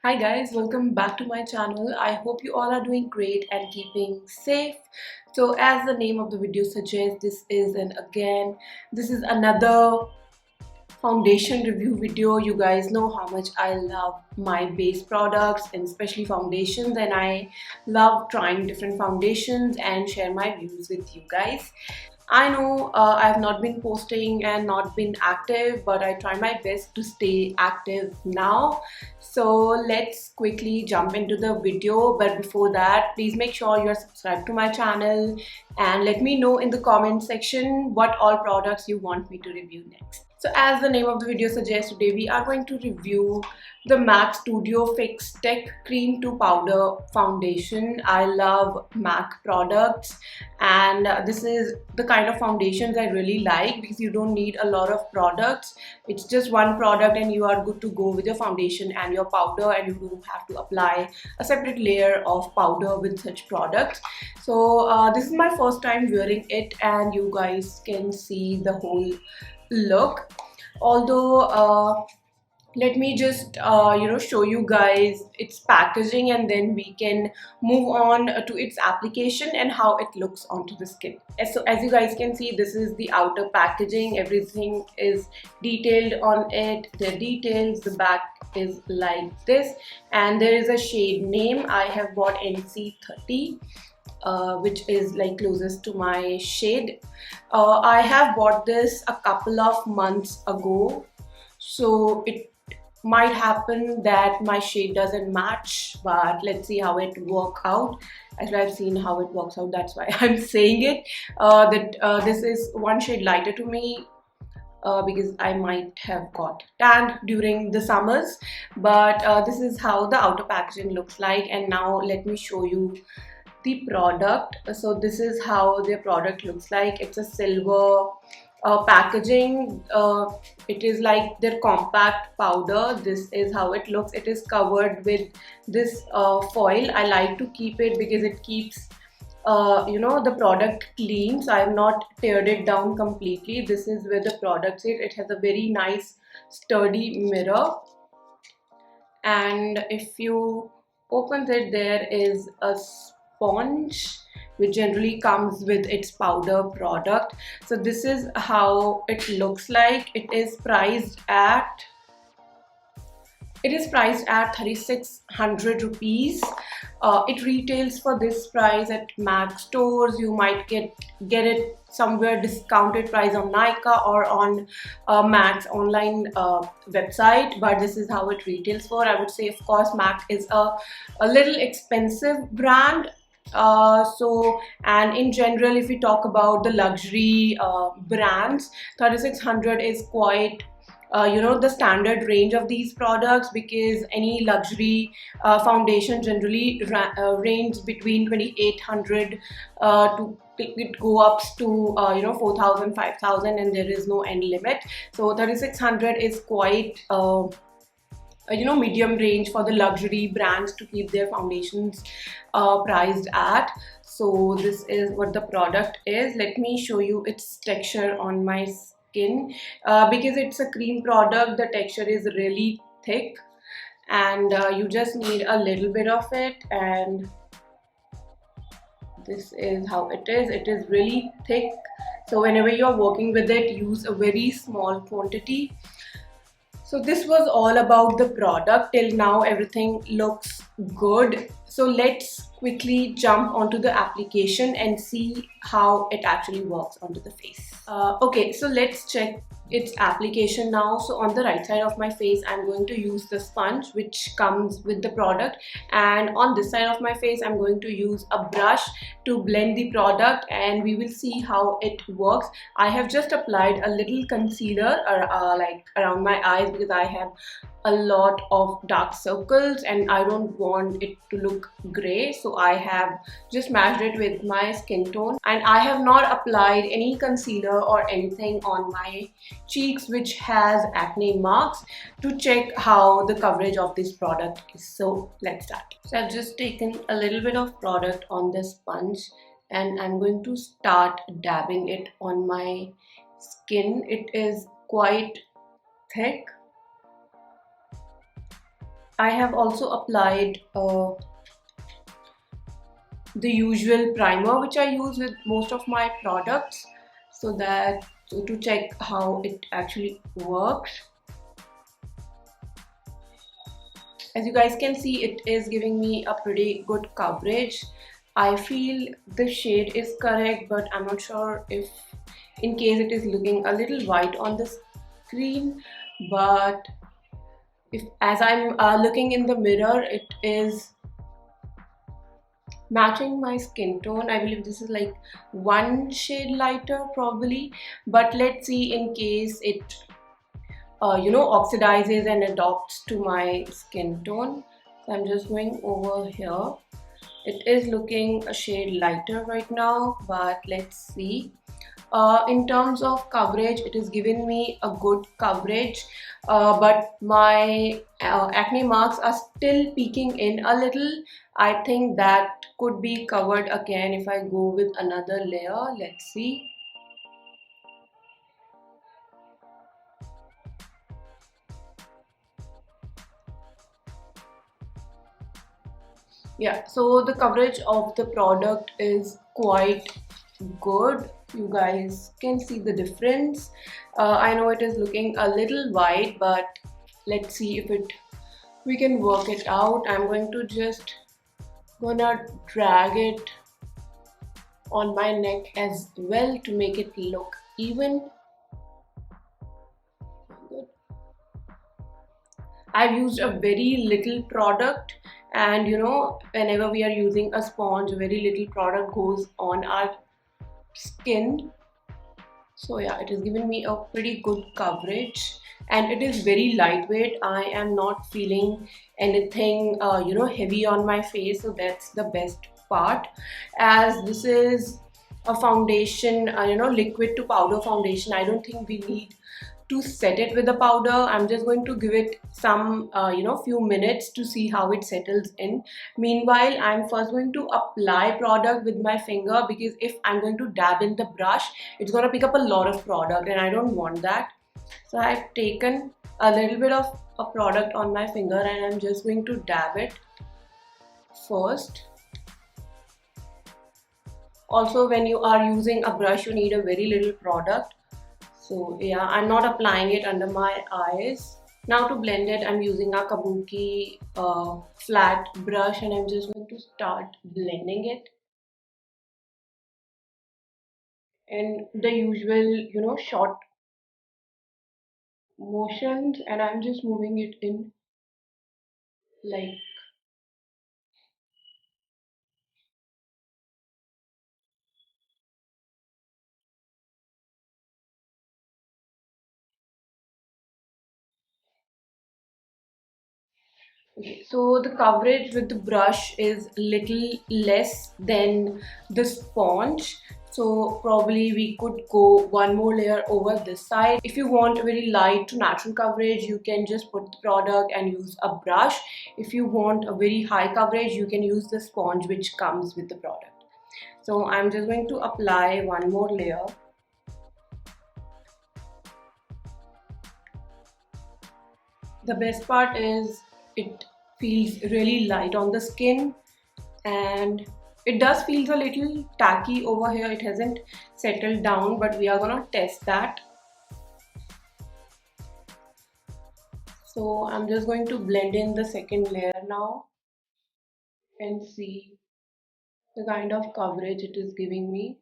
Hi guys, welcome back to my channel. I hope you all are doing great and keeping safe. So as the name of the video suggests, this is another foundation review video. You guys know how much I love my base products and especially foundations, and I love trying different foundations and share my views with you guys. I know I have not been posting and not been active, but I try my best to stay active now. So let's quickly jump into the video. But before that, please make sure you're subscribed to my channel and let me know in the comment section what all products you want me to review next. So as the name of the video suggests, today we are going to review the MAC Studio Fix Tech Cream to Powder Foundation. I love MAC products, and this is the kind of foundations I really like because you don't need a lot of products. It's just one product and you are good to go with your foundation and your powder, and you don't have to apply a separate layer of powder with such products. So this is my first time wearing it, and you guys can see the whole look. Although let me just show you guys its packaging, and then we can move on to its application and how it looks onto the skin. So as you guys can see, this is the outer packaging. Everything is detailed on it. The details, the back is like this, and there is a shade name. I have bought NC30, which is like closest to my shade. I have bought this a couple of months ago, so it might happen that my shade doesn't match, but let's see how it works out. Actually, I've seen how it works out, that's why I'm saying it. This is one shade lighter to me, because I might have got tanned during the summers. But this is how the outer packaging looks like, and now let me show you the product. So this is how the product looks like. It's a silver packaging. It is like their compact powder. This is how it looks. It is covered with this foil. I like to keep it because it keeps the product clean, so I have not teared it down completely. This is where the product is. It has a very nice sturdy mirror, and if you open it, there is a sponge which generally comes with its powder product. So this is how it looks like. It is priced at 3600 rupees. It retails for this price at MAC stores. You might get it somewhere discounted price on Kkanika or on MAC's online website, but this is how it retails for. I would say, of course, MAC is a little expensive brand. And in general, if we talk about the luxury brands, 3600 is quite the standard range of these products, because any luxury foundation generally range between 2800 to it go up to 4000, 5000, and there is no end limit. So 3600 is quite medium range for the luxury brands to keep their foundations priced at. So this is what the product is. Let me show you its texture on my skin. Because it's a cream product, the texture is really thick, and you just need a little bit of it, and this is how it is. It is really thick, so whenever you're working with it, use a very small quantity. So this was all about the product. Till now everything looks good. So let's quickly jump onto the application and see how it actually works onto the face. Okay, so let's check its application now. So on the right side of my face, I'm going to use the sponge which comes with the product, and on this side of my face, I'm going to use a brush to blend the product, and we will see how it works. I have just applied a little concealer like around my eyes, because I have a lot of dark circles and I don't want it to look gray, so I have just matched it with my skin tone, and I have not applied any concealer or anything on my cheeks which has acne marks, to check how the coverage of this product is. So let's start. So I've just taken a little bit of product on the sponge, and I'm going to start dabbing it on my skin. It is quite thick, I have also applied the usual primer which I use with most of my products, so that to check how it actually works. As you guys can see, it is giving me a pretty good coverage. I feel the shade is correct, but I'm not sure if in case it is looking a little white on the screen. But if as I'm looking in the mirror, it is matching my skin tone. I believe this is like one shade lighter probably, but let's see in case it oxidizes and adopts to my skin tone. So I'm just going over here. It is looking a shade lighter right now, but let's see. In terms of coverage, it is giving me a good coverage, but my acne marks are still peeking in a little. I think that could be covered again if I go with another layer. Let's see. Yeah, so the coverage of the product is quite good. You guys can see the difference. I know it is looking a little white, but let's see if we can work it out. I'm going to just gonna drag it on my neck as well to make it look even. Good. I've used a very little product, and whenever we are using a sponge, very little product goes on our skin. So yeah, it has given me a pretty good coverage, and it is very lightweight. I am not feeling anything heavy on my face, so that's the best part. As this is a foundation, liquid to powder foundation, I don't think we need to set it with the powder. I'm just going to give it some few minutes to see how it settles in. Meanwhile, I'm first going to apply product with my finger, because if I'm going to dab in the brush, it's going to pick up a lot of product and I don't want that. So I've taken a little bit of a product on my finger and I'm just going to dab it first. Also, when you are using a brush, you need a very little product. So yeah, I'm not applying it under my eyes. Now to blend it, I'm using a kabuki flat brush and I'm just going to start blending it in the usual, short motions, and I'm just moving it in like. Okay, so the coverage with the brush is little less than the sponge. So probably we could go one more layer over this side. If you want a very light to natural coverage, you can just put the product and use a brush. If you want a very high coverage, you can use the sponge which comes with the product. So I'm just going to apply one more layer. The best part is it feels really light on the skin, and it does feel a little tacky over here. It hasn't settled down, but we are gonna test that. So I'm just going to blend in the second layer now and see the kind of coverage it is giving me.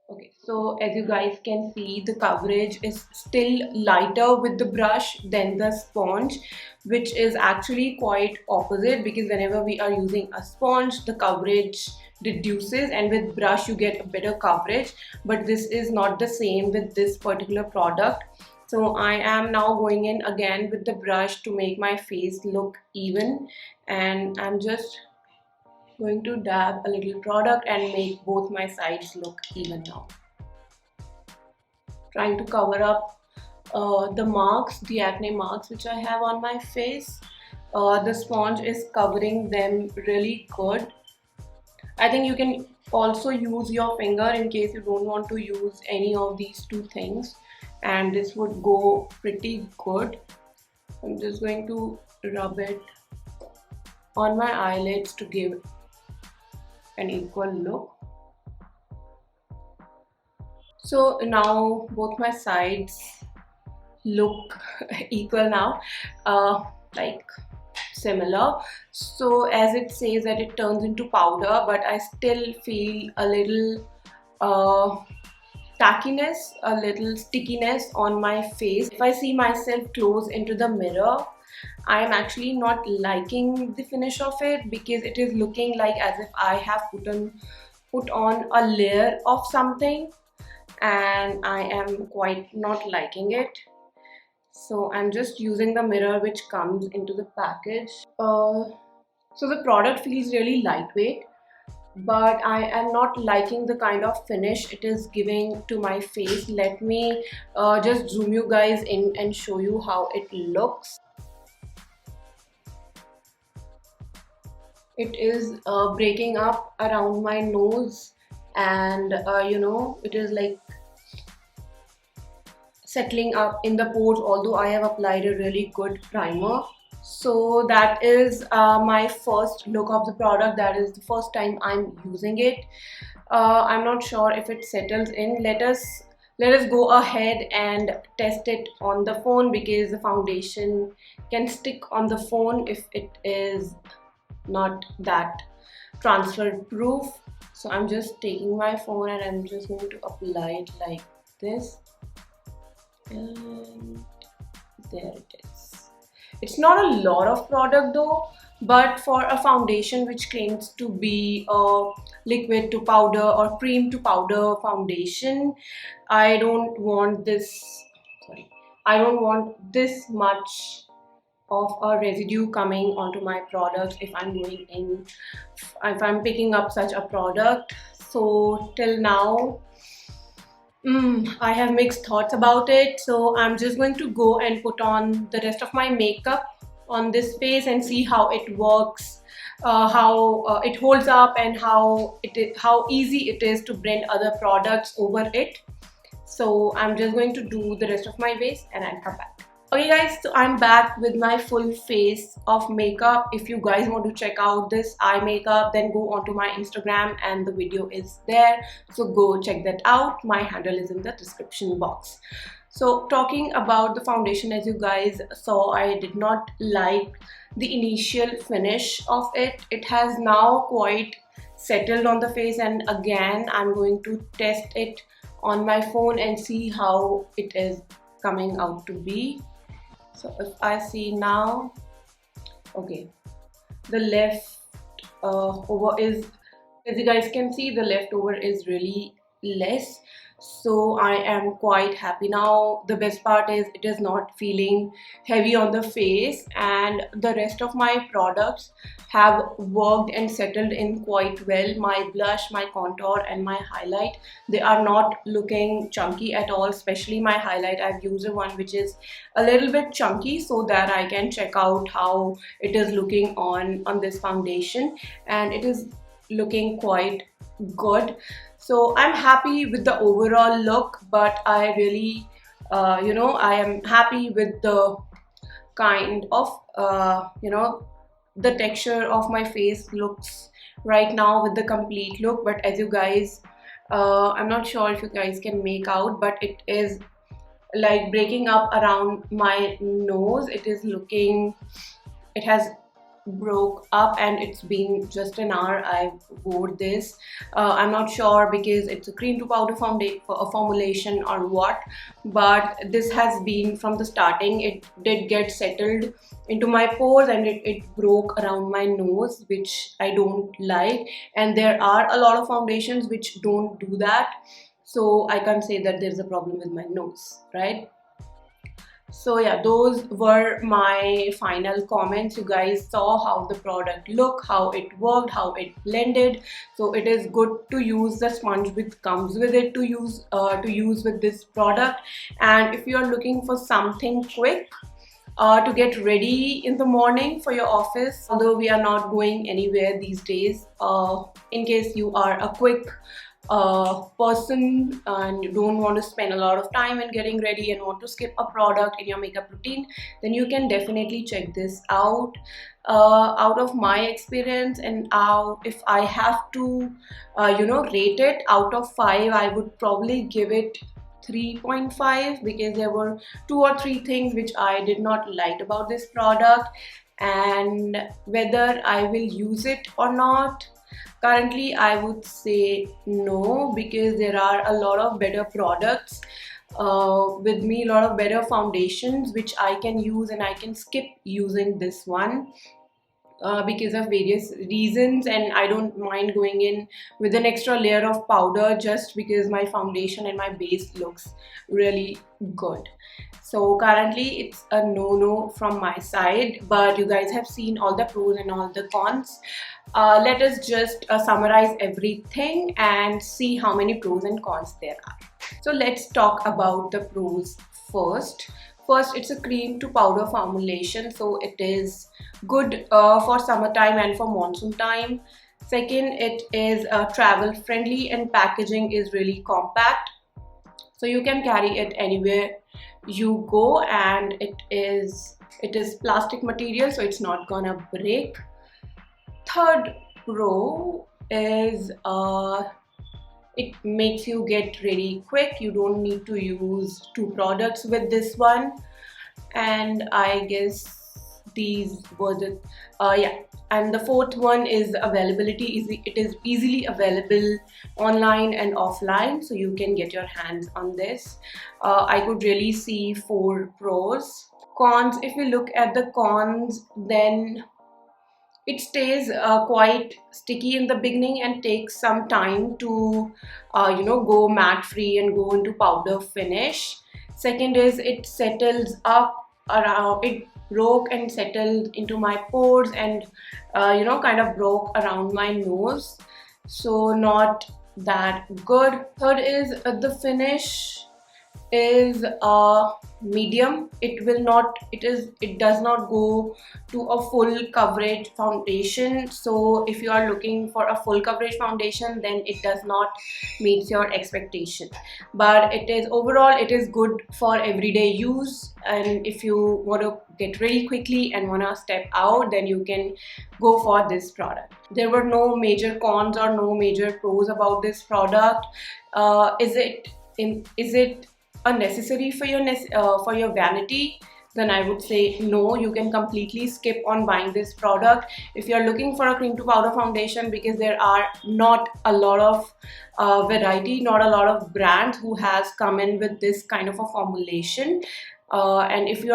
Okay, so as you guys can see, the coverage is still lighter with the brush than the sponge, which is actually quite opposite, because whenever we are using a sponge, the coverage reduces, and with brush you get a better coverage. But this is not the same with this particular product. So I am now going in again with the brush to make my face look even, and I'm just going to dab a little product and make both my sides look even now. Trying to cover up the marks, the acne marks which I have on my face. The sponge is covering them really good. I think you can also use your finger in case you don't want to use any of these two things, and this would go pretty good. I'm just going to rub it on my eyelids to give an equal look. So now both my sides look equal now, like similar. So as it says that it turns into powder, but I still feel a little tackiness, a little stickiness on my face. If I see myself close into the mirror, I am actually not liking the finish of it, because it is looking like as if I have put on a layer of something, and I am quite not liking it. So I'm just using the mirror which comes into the package. So the product feels really lightweight, but I am not liking the kind of finish it is giving to my face. Let me just zoom you guys in and show you how it looks. It is breaking up around my nose, and you know, it is like settling up in the pores, although I have applied a really good primer. So that is my first look of the product. That is the first time I'm using it. I'm not sure if it settles in. Let us go ahead and test it on the phone, because the foundation can stick on the phone if it is not that transfer proof. So I'm just taking my phone and I'm just going to apply it like this, and there it is. It's not a lot of product though, but for a foundation which claims to be a liquid to powder or cream to powder foundation, I don't want this, I don't want this much of a residue coming onto my products if I'm picking up such a product. So till now, I have mixed thoughts about it. So I'm just going to go and put on the rest of my makeup on this face and see how it works, how it holds up, and how easy it is to blend other products over it. So I'm just going to do the rest of my face and I'll come back. Okay guys, so I'm back with my full face of makeup. If you guys want to check out this eye makeup, then go onto my Instagram and the video is there. So go check that out. My handle is in the description box. So talking about the foundation, as you guys saw, I did not like the initial finish of it. It has now quite settled on the face, and again I'm going to test it on my phone and see how it is coming out to be. So if I see now, okay, the left over is, as you guys can see, the leftover is really less. So I am quite happy now. The best part is it is not feeling heavy on the face, and the rest of my products have worked and settled in quite well. My blush, my contour and my highlight, they are not looking chunky at all. Especially my highlight, I've used one which is a little bit chunky so that I can check out how it is looking on this foundation, and it is looking quite good. So I'm happy with the overall look, but I really I am happy with the kind of the texture of my face looks right now with the complete look. But as you guys, I'm not sure if you guys can make out, but it is like breaking up around my nose. It is looking, it has broke up, and it's been just an hour I wore this. I'm not sure because it's a cream to powder formulation or what, but this has been from the starting. It did get settled into my pores, and it broke around my nose, which I don't like, and there are a lot of foundations which don't do that. So I can't say that there's a problem with my nose, right? So yeah, those were my final comments. You guys saw how the product looked, how it worked, how it blended. So it is good to use the sponge which comes with it to use with this product. And if you are looking for something quick, to get ready in the morning for your office, although we are not going anywhere these days. In case you are a quick person and you don't want to spend a lot of time in getting ready and want to skip a product in your makeup routine, then you can definitely check this out. Out of my experience, and if I have to rate it out of 5, I would probably give it 3.5, because there were 2 or 3 things which I did not like about this product, and whether I will use it or not, currently I would say no, because there are a lot of better products with me, a lot of better foundations which I can use, and I can skip using this one because of various reasons, and I don't mind going in with an extra layer of powder just because my foundation and my base looks really good. So currently it's a no from my side, but you guys have seen all the pros and all the cons. Let us just summarize everything and see how many pros and cons there are. So let's talk about the pros first. First, it's a cream to powder formulation, so it is good for summertime and for monsoon time. Second, it is travel friendly and packaging is really compact, so you can carry it anywhere you go, and it is plastic material, so it's not gonna break. Third pro is it makes you get ready quick. You don't need to use 2 products with this one, and I guess these were the yeah. And the fourth one is availability. It is easily available online and offline, so you can get your hands on this. I could really see 4 pros. Cons, if you look at the cons, then it stays quite sticky in the beginning and takes some time to go matte free and go into powder finish. Second is it settles up around, it broke and settled into my pores, and kind of broke around my nose, so not that good. Third is the finish is medium. It does not go to a full coverage foundation, so if you are looking for a full coverage foundation, then it does not meet your expectation. But it is overall, it is good for everyday use, and if you want to get ready quickly and want to step out, then you can go for this product. There were no major cons or no major pros about this product. Is it unnecessary for your vanity? Then I would say no, you can completely skip on buying this product if you're looking for a cream to powder foundation, because there are not a lot of variety, not a lot of brands who has come in with this kind of a formulation. And if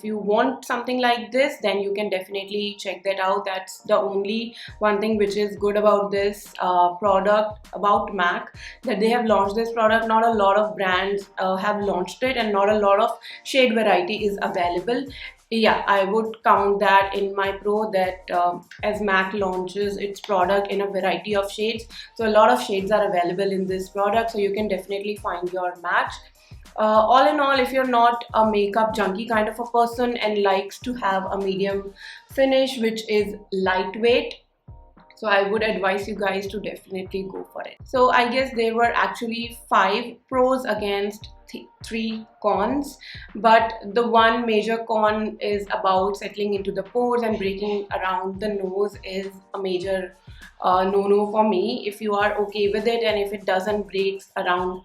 you want something like this, then you can definitely check that out. That's the only one thing which is good about this product, about MAC, that they have launched this product. Not a lot of brands have launched it, and not a lot of shade variety is available. Yeah, I would count that in my pro, that as MAC launches its product in a variety of shades, so a lot of shades are available in this product, so you can definitely find your match. All in all, if you're not a makeup junkie kind of a person and likes to have a medium finish which is lightweight, so I would advise you guys to definitely go for it. So I guess there were actually 5 pros against 3 cons, but the one major con is about settling into the pores and breaking around the nose is a major no for me. If you are okay with it and if it doesn't break around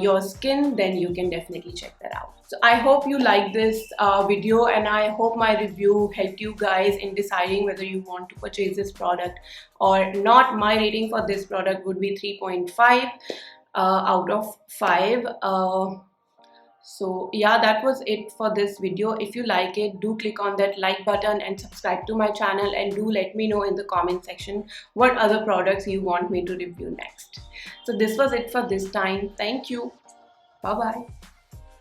your skin, then you can definitely check that out. So I hope you like this video, and I hope my review helped you guys in deciding whether you want to purchase this product or not. My rating for this product would be 3.5 out of 5. So yeah, that was it for this video. If you like it, do click on that like button and subscribe to my channel, and do let me know in the comment section what other products you want me to review next. So this was it for this time. Thank you. Bye bye.